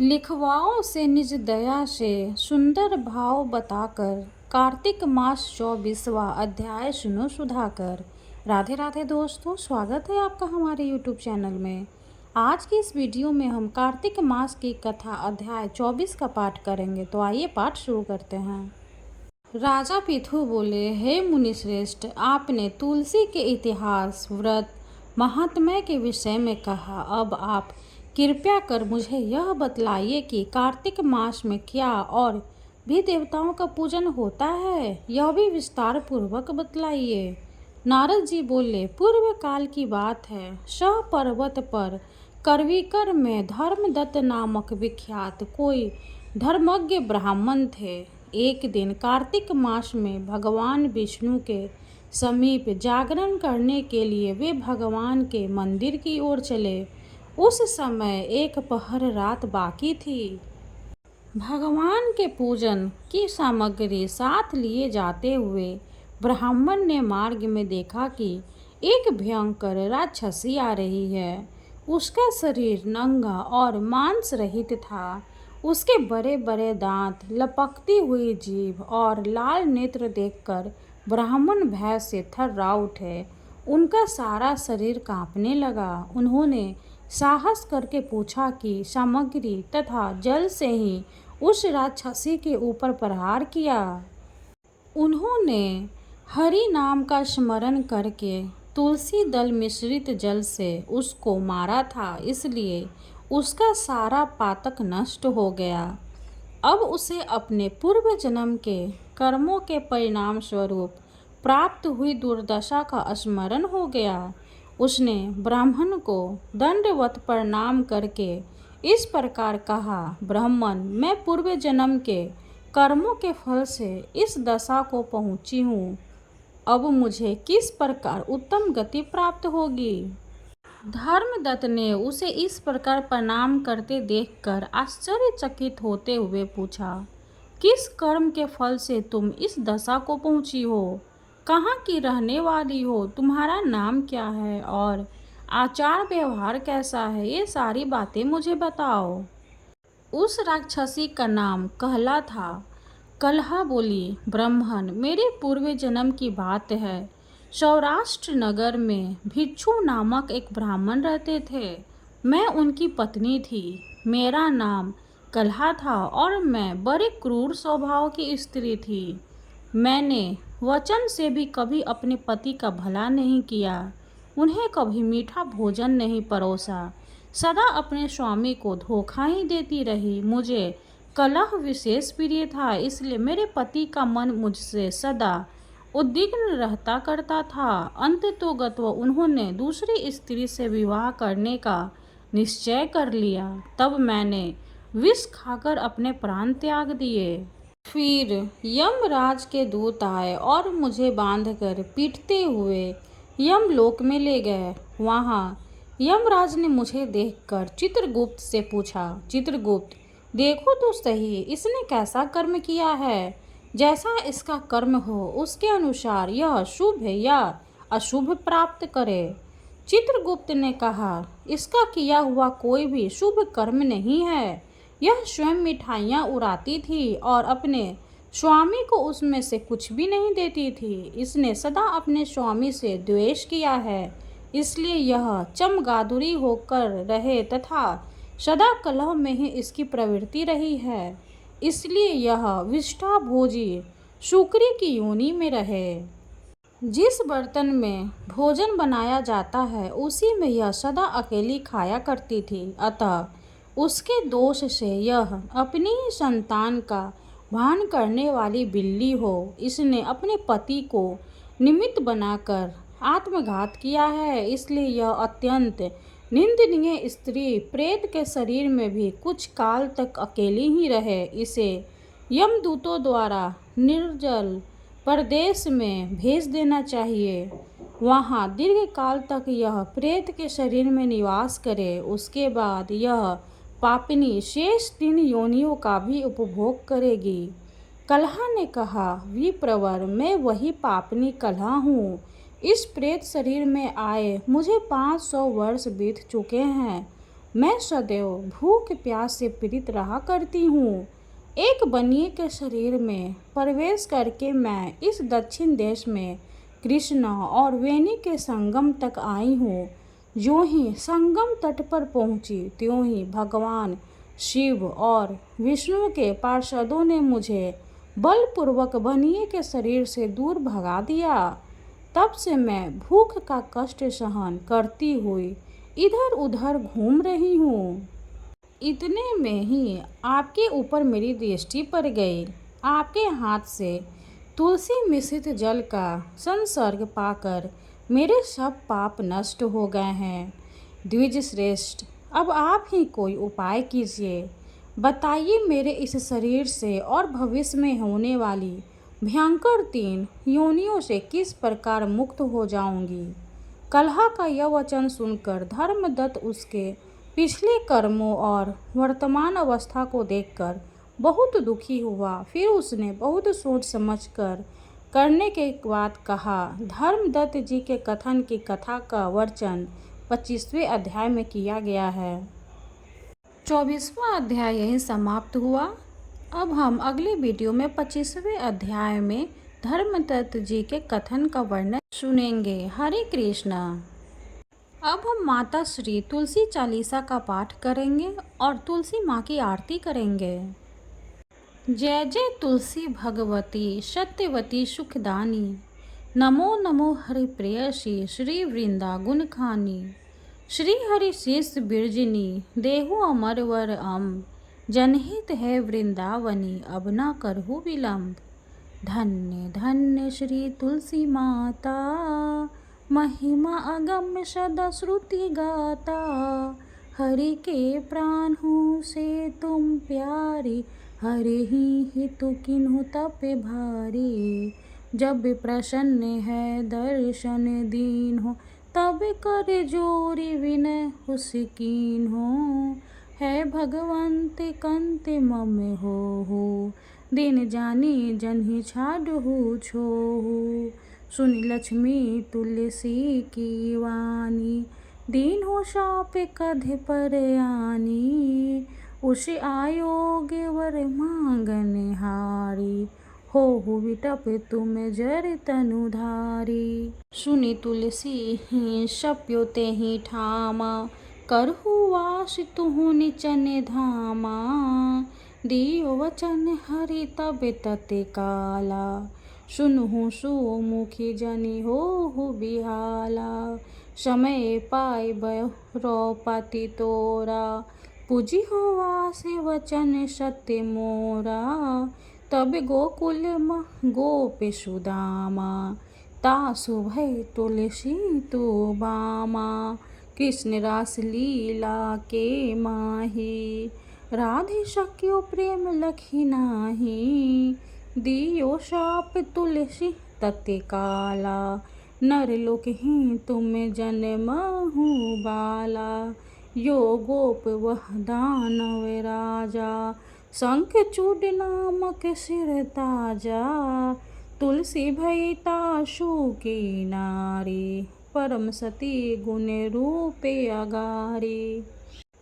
लिखवाओ से निज दया से सुंदर भाव बताकर, कार्तिक मास 24वां अध्याय सुनो सुधाकर। राधे राधे दोस्तों, स्वागत है आपका हमारे यूट्यूब चैनल में। आज की इस वीडियो में हम कार्तिक मास की कथा अध्याय 24 का पाठ करेंगे। तो आइए पाठ शुरू करते हैं। राजा पिथु बोले, हे मुनिश्रेष्ठ, आपने तुलसी के इतिहास, व्रत, महात्म्य के विषय में कहा। अब आप कृपया कर मुझे यह बतलाइए कि कार्तिक मास में क्या और भी देवताओं का पूजन होता है, यह भी विस्तार पूर्वक बतलाइए। नारद जी बोले, पूर्व काल की बात है। सह पर्वत पर करवीकर में धर्मदत्त नामक विख्यात कोई धर्मज्ञ ब्राह्मण थे। एक दिन कार्तिक मास में भगवान विष्णु के समीप जागरण करने के लिए वे भगवान के मंदिर की ओर चले। उस समय एक पहर रात बाकी थी। भगवान के पूजन की सामग्री साथ लिए जाते हुए ब्राह्मण ने मार्ग में देखा कि एक भयंकर राक्षसी आ रही है। उसका शरीर नंगा और मांस रहित था। उसके बड़े बड़े दांत, लपकती हुई जीभ और लाल नेत्र देखकर ब्राह्मण भय से थर्रा उठे। उनका सारा शरीर कांपने लगा। उन्होंने साहस करके पूछा कि सामग्री तथा जल से ही उस राक्षसी के ऊपर प्रहार किया। उन्होंने हरि नाम का स्मरण करके तुलसी दल मिश्रित जल से उसको मारा था, इसलिए उसका सारा पातक नष्ट हो गया। अब उसे अपने पूर्व जन्म के कर्मों के परिणाम स्वरूप प्राप्त हुई दुर्दशा का स्मरण हो गया। उसने ब्राह्मण को दंडवत प्रणाम करके इस प्रकार कहा, ब्राह्मण, मैं पूर्व जन्म के कर्मों के फल से इस दशा को पहुँची हूँ। अब मुझे किस प्रकार उत्तम गति प्राप्त होगी। धर्मदत्त ने उसे इस प्रकार प्रणाम करते देखकर आश्चर्यचकित होते हुए पूछा, किस कर्म के फल से तुम इस दशा को पहुँची हो? कहाँ की रहने वाली हो? तुम्हारा नाम क्या है और आचार व्यवहार कैसा है? ये सारी बातें मुझे बताओ। उस राक्षसी का नाम कहला था। कलहा बोली, ब्राह्मण, मेरे पूर्व जन्म की बात है। सौराष्ट्र नगर में भिक्षु नामक एक ब्राह्मण रहते थे। मैं उनकी पत्नी थी। मेरा नाम कलहा था और मैं बड़े क्रूर स्वभाव की स्त्री थी। मैंने वचन से भी कभी अपने पति का भला नहीं किया, उन्हें कभी मीठा भोजन नहीं परोसा, सदा अपने स्वामी को धोखा ही देती रही। मुझे कलह विशेष प्रिय था, इसलिए मेरे पति का मन मुझसे सदा उद्विग्न रहता करता था। अंततोगत्वा उन्होंने दूसरी स्त्री से विवाह करने का निश्चय कर लिया। तब मैंने विष खाकर अपने प्राण त्याग दिए। फिर यमराज के दूत आए और मुझे बांधकर पीटते हुए यमलोक में ले गए। वहाँ यमराज ने मुझे देखकर चित्रगुप्त से पूछा, चित्रगुप्त, देखो तो सही, इसने कैसा कर्म किया है। जैसा इसका कर्म हो उसके अनुसार यह शुभ या अशुभ प्राप्त करे। चित्रगुप्त ने कहा, इसका किया हुआ कोई भी शुभ कर्म नहीं है। यह स्वयं मिठाइयाँ उड़ाती थी और अपने स्वामी को उसमें से कुछ भी नहीं देती थी। इसने सदा अपने स्वामी से द्वेष किया है, इसलिए यह चमगादुरी होकर रहे तथा सदा कलह में ही इसकी प्रवृत्ति रही है। इसलिए यह विष्ठा भोजी शुक्री की योनि में रहे। जिस बर्तन में भोजन बनाया जाता है उसी में यह सदा अकेली खाया करती थी। अतः उसके दोष से यह अपनी ही संतान का भान करने वाली बिल्ली हो। इसने अपने पति को निमित्त बनाकर आत्मघात किया है, इसलिए यह अत्यंत निंदनीय स्त्री प्रेत के शरीर में भी कुछ काल तक अकेली ही रहे। इसे यमदूतों द्वारा निर्जल प्रदेश में भेज देना चाहिए। वहाँ दीर्घ काल तक यह प्रेत के शरीर में निवास करे। उसके बाद यह पापिनी शेष 3 योनियों का भी उपभोग करेगी। कलहा ने कहा, विप्रवर, मैं वही पापिनी कलहा हूँ। इस प्रेत शरीर में आए मुझे 500 वर्ष बीत चुके हैं। मैं सदैव भूख प्यास से पीड़ित रहा करती हूँ। एक बनिए के शरीर में प्रवेश करके मैं इस दक्षिण देश में कृष्णा और वेणी के संगम तक आई हूँ। जो ही संगम तट पर पहुँची त्यों ही भगवान शिव और विष्णु के पार्षदों ने मुझे बलपूर्वक बनिए के शरीर से दूर भगा दिया। तब से मैं भूख का कष्ट सहन करती हुई इधर उधर घूम रही हूँ। इतने में ही आपके ऊपर मेरी दृष्टि पड़ गई। आपके हाथ से तुलसी मिश्रित जल का संसर्ग पाकर मेरे सब पाप नष्ट हो गए हैं। द्विज श्रेष्ठ, अब आप ही कोई उपाय कीजिए। बताइए मेरे इस शरीर से और भविष्य में होने वाली भयंकर 3 योनियों से किस प्रकार मुक्त हो जाऊंगी। कलह का यह वचन सुनकर धर्मदत्त उसके पिछले कर्मों और वर्तमान अवस्था को देखकर बहुत दुखी हुआ। फिर उसने बहुत सोच समझकर करने के बाद कहा, धर्मदत्त जी के कथन की कथा का वर्णन 25वें अध्याय में किया गया है। 24वां अध्याय यहीं समाप्त हुआ। अब हम अगले वीडियो में 25वें अध्याय में धर्मदत्त जी के कथन का वर्णन सुनेंगे। हरे कृष्णा। अब हम माता श्री तुलसी चालीसा का पाठ करेंगे और तुलसी माँ की आरती करेंगे। जय जय तुलसी भगवती सत्यवती सुखदानी। नमो नमो हरि प्रेयसी श्री वृंदा गुणखानी। श्री हरि शीर्ष बिरजिनी देहु अमरवर जनहित है वृंदावनी अब न करहु विलंब। धन्य धन्य श्री तुलसी माता महिमा अगम्य सदा श्रुति गाता। हरि के प्राण हूँ से तुम प्यारी हरि ही हितु किन्हु तपे भारी। जब प्रसन्न है दर्शन दीन हो तब कर जोरी विनय हुसकीन हो। है भगवंत कंत मम हो दिन जानी जन ही छाडहु छोहु। सुन लक्ष्मी तुलसी की वाणी दीन हो शाप कधे पर आनी। उस आयोग वर मांगन हारी हो विटप तुम जर तनुधारी। सुनी तुलसी ही शप्यो ते ही ठामा करहु वास तुहु निचन धामा। दियो वचन हरि तब तते काला सुनहु सुमुखी जनि होहु बिहाला। समय पाई रौपति तोरा पूजी हो वास वचन सत्य मोरा। तब गोकुल गोप सुदामा तासु भय तुलसी तो बामा। कृष्ण रास लीला के माही राधे सक्यो प्रेम लखी नाही। दियो शाप तुलसी तते काला नर लोक ही तुम जन्महु बाला। यो गोप वह दानव राजा शंख चूड नामक सिर ताजा। तुलसी भई ताशु की नारी परम सती गुण रूपे अगारी।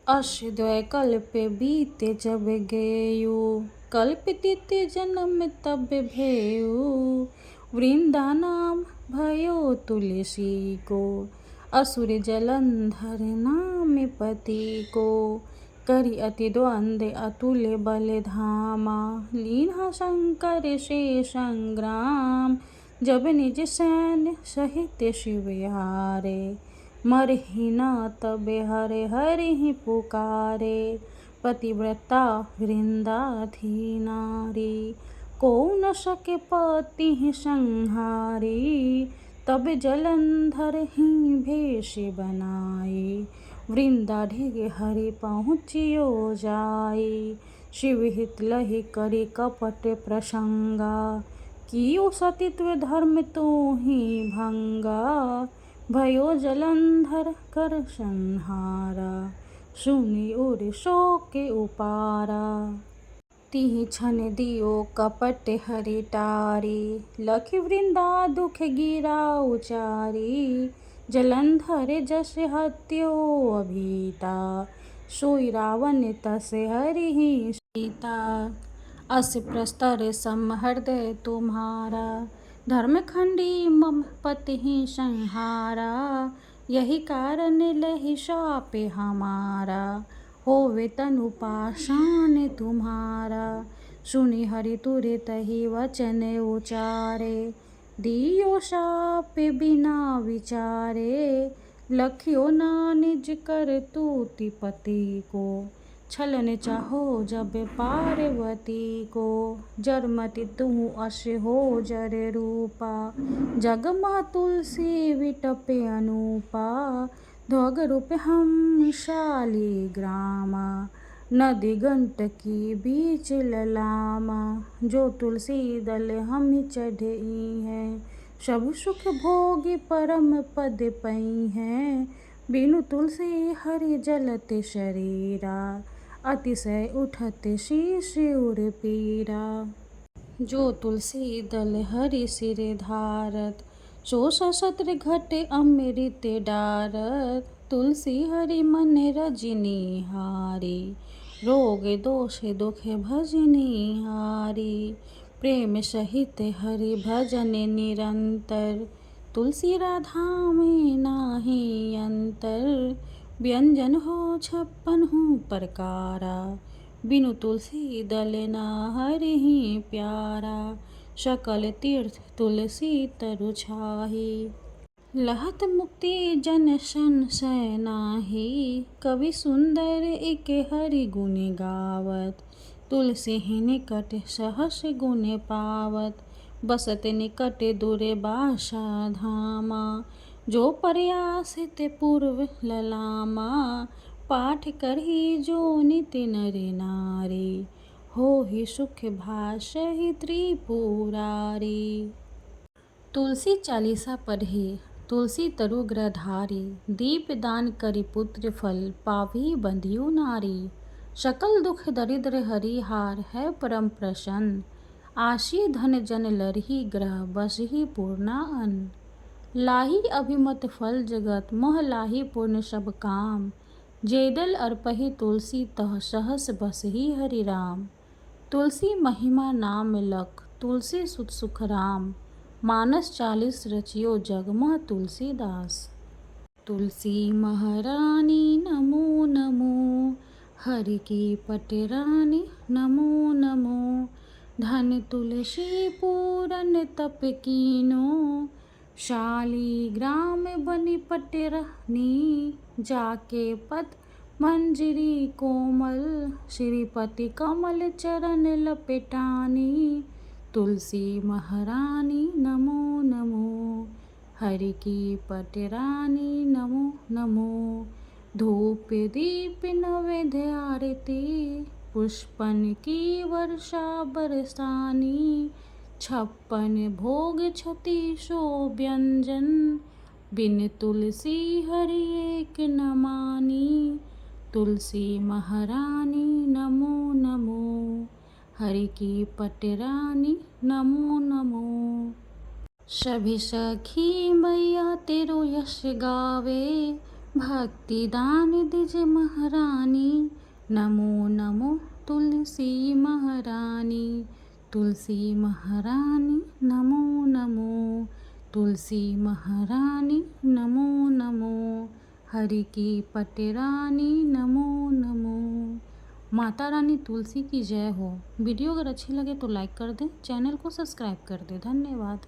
अष्ट द्वय कल्प बीते जब गयु कल्प तित जन्म तब भेयु। वृंदा नाम भयो तुलसी को असुर जलंधर नाम पति को। करि अति द्वंद्व अतुल्य बल धामा लीन्हा शंकर से संग्राम। जब निज सैन्य सहित शिव हारे मरहि न तब हरे हरि ही पुकारे। पतिव्रता वृंदा थी नारी को न सके पति संहारी। तब जलंधर ही भेष बनाई वृंदा ढिग हरि पहुँचियो जाई। शिव हित लहि करि कपट प्रसंगा कियो सतित्व धर्म तो ही भंगा। भयो जलंधर कर संहारा सुनि उर शोक उपारा। तिहि छन दियो कपट हरि टारी लखि वृंदा दुख गिरा उचारी। जलंधर जस हत्यो अभीता सोई रावण तसे हरि सीता। अस प्रस्तर सम हृदय तुम्हारा, धर्मखंडी मम पति ही संहारा। यही कारण लहि शाप हमारा, होवे तनु पाषाण तुम्हारा। सुनि हरि तुरत ही वचन उचारे, दियो शाप बिना विचारे। लखियो ना निज कर तूति पति को, छलन चाहो जब पार्वती को। जरमति तुहु अस हो जर रूपा, जगमा तुलसी विटपे अनूपा। ध्वग रूप हम शालिग्रामा, नदी गंडकी बीच ललामा। जो तुलसी दल हम चढ़ई हैं, सब सुख भोगी परम पद पई हैं। बिनु तुलसी हरि जलत शरीरा, अतिशय उठत शीश उर पीरा। जो तुलसी दल हरि सिर धारत, सो सशस्त्र घट अमृत डारत। तुलसी हरि मन रजनी हारी, रोग दोष दुख भजनी हारी। प्रेम सहित हरि भजन निरंतर, तुलसी राधा में नाही अंतर। व्यंजन हो 56 प्रकारा, बिनु तुलसी दल ना हरि प्यारा। सकल तीर्थ तुलसी तरु छाही, लहत मुक्ति जन संशय नाही। कवि सुंदर एक हरि गुण गावत, तुलसी ही निकट सहस गुण पावत। बसत निकट दूर बासा धामा, जो प्रयासित पूर्व ललामा। पाठ करही जो नित्य नर नारी, होहि सुख भाषहि त्रिपुरारी। तुलसी चालीसा पढ़ी, तुलसी तरु ग्रहधारी। दीप दान करि पुत्र फल, पावही बंधियो नारी। सकल दुख दरिद्र हरि हार, है परम प्रसन्न। आशी धन जन लरही ग्रह, बसही पूर्णा अन्न। लाही अभिमत फल जगत, मोह लाही पूर्ण सब काम। जेदल अर्पहि तुलसी तह, सहस बसही हरि राम। तुलसी महिमा नाम लख, तुलसी सुत सुख राम। मानस 40 रचियो जगमह तुलसीदास। तुलसी महारानी नमो नमो, हरि की पटरानी नमो नमो। धन तुलसी पूरन तप कीनो, शालिग्राम बनि पटरानी। जाके पद मंजरी कोमल, श्रीपति कमल चरण लपेटानी। तुलसी महारानी नमो नमो, हरि की पटरानी नमो नमो। धूप दीप नैवेद्य आरती, पुष्पन की वर्षा बरसानी। 56 भोग छति सो व्यंजन, बिन तुलसी हरि एक न मानी। तुलसी महारानी नमो नमो, हरि की पटरानी नमो नमो। सभी सखी मैया तेरो यश गावे, भक्ति दान दिज महारानी। नमो नमो तुलसी महारानी, तुलसी महारानी नमो नमो। तुलसी महारानी नमो नमो, हरि की पटरानी नमो नमो। माता रानी तुलसी की जय हो। वीडियो अगर अच्छी लगे तो लाइक कर दें, चैनल को सब्सक्राइब कर दें। धन्यवाद।